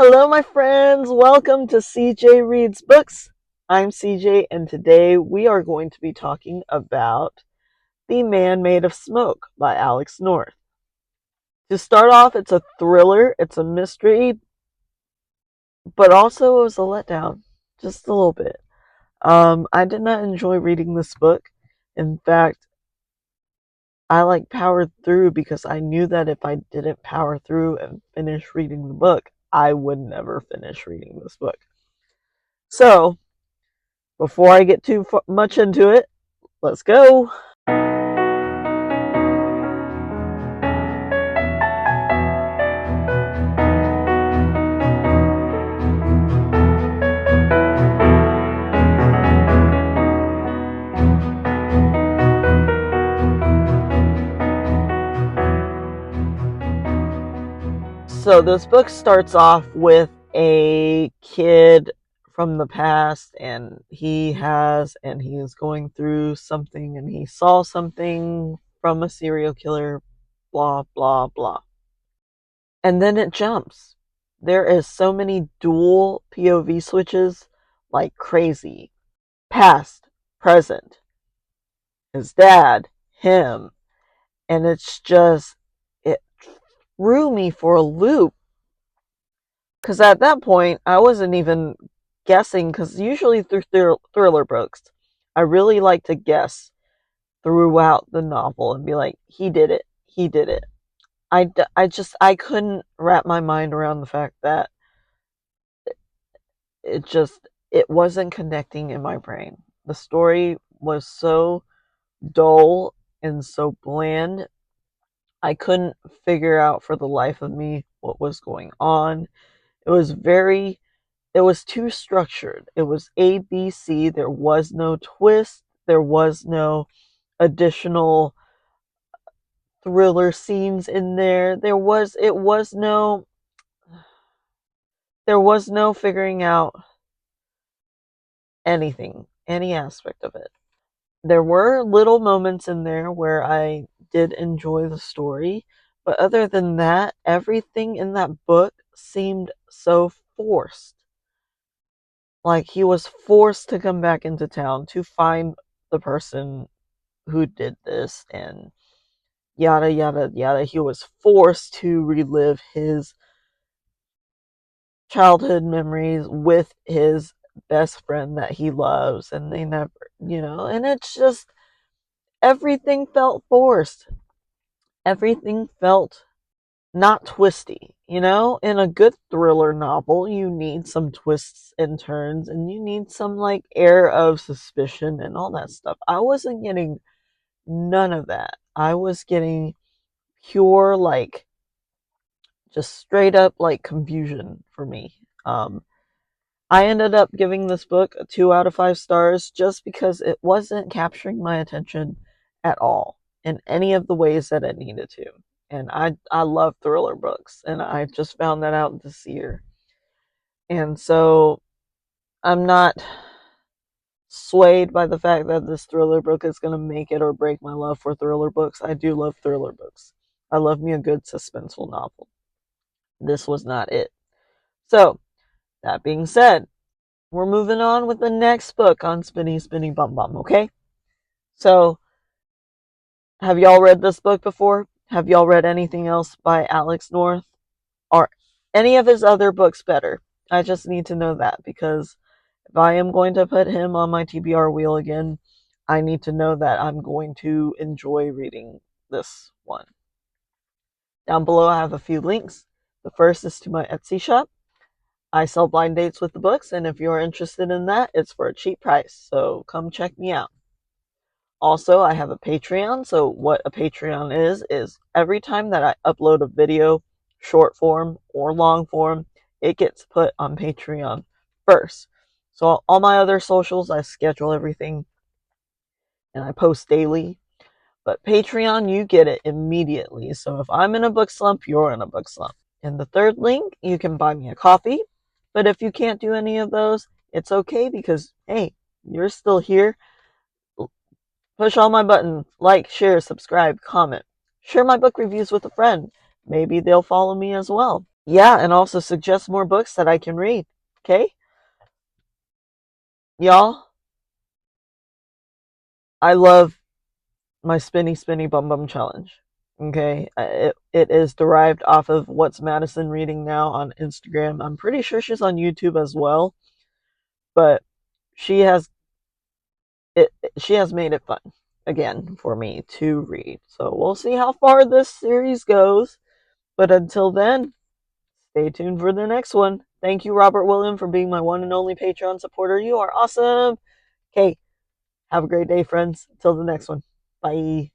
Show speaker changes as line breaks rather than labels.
Hello, my friends. Welcome to CJ Reads Books. I'm CJ, and today we are going to be talking about The Man Made of Smoke by Alex North. To start off, it's a thriller, it's a mystery, but also it was a letdown, just a little bit. I did not enjoy reading this book. In fact, I powered through because I knew that if I didn't power through and finish reading the book, I would never finish reading this book. So, before I get too much into it, let's go. So this book starts off with a kid from the past, and he is going through something, and he saw something from a serial killer, blah blah blah. And then it jumps. There is so many dual POV switches like crazy. Past, present, his dad, him, and it threw me for a loop. Because at that point, I wasn't even guessing, because usually through thriller books, I really like to guess throughout the novel and be like, he did it, he did it. I couldn't wrap my mind around the fact that it wasn't connecting in my brain. The story was so dull and so bland. I couldn't figure out for the life of me what was going on. It was very it was too structured. It was ABC. There was no twist. There was no additional thriller scenes in there. There was no figuring out anything, any aspect of it. There were little moments in there where I did enjoy the story, but other than that, everything in that book seemed so forced. Like he was forced to come back into town to find the person who did this, and yada yada yada. He was forced to relive his childhood memories with his best friend that he loves, and they never, and it's just everything felt forced. Everything felt not twisty. In a good thriller novel, you need some twists and turns, and you need some air of suspicion and all that stuff. I wasn't getting none of that. I was getting pure, just straight up confusion for me. I ended up giving this book a 2 out of 5 stars just because it wasn't capturing my attention at all in any of the ways that it needed to. And I love thriller books, and I just found that out this year. And so I'm not swayed by the fact that this thriller book is going to make it or break my love for thriller books. I do love thriller books. I love me a good suspenseful novel. This was not it. So, that being said, we're moving on with the next book on Spinny Spinny Bum Bum, okay? So, have y'all read this book before? Have y'all read anything else by Alex North? Are any of his other books better? I just need to know that, because if I am going to put him on my TBR wheel again, I need to know that I'm going to enjoy reading this one. Down below, I have a few links. The first is to my Etsy shop. I sell blind dates with the books, and if you're interested in that, it's for a cheap price, so come check me out. Also, I have a Patreon, so what a Patreon is every time that I upload a video, short form or long form, it gets put on Patreon first. So all my other socials, I schedule everything, and I post daily. But Patreon, you get it immediately. So if I'm in a book slump, you're in a book slump. In the third link, you can buy me a coffee. But if you can't do any of those, it's okay, because, hey, you're still here. Push all my buttons. Like, share, subscribe, comment. Share my book reviews with a friend. Maybe they'll follow me as well. Yeah, and also suggest more books that I can read. Okay? Y'all, I love my spinny spinny bum bum challenge. Okay, it is derived off of What's Madison Reading Now on Instagram. I'm pretty sure she's on YouTube as well, but she has she has made it fun again for me to read. So we'll see how far this series goes. But until then, stay tuned for the next one. Thank you, Robert William, for being my one and only Patreon supporter. You are awesome. Okay, have a great day, friends. Until the next one. Bye.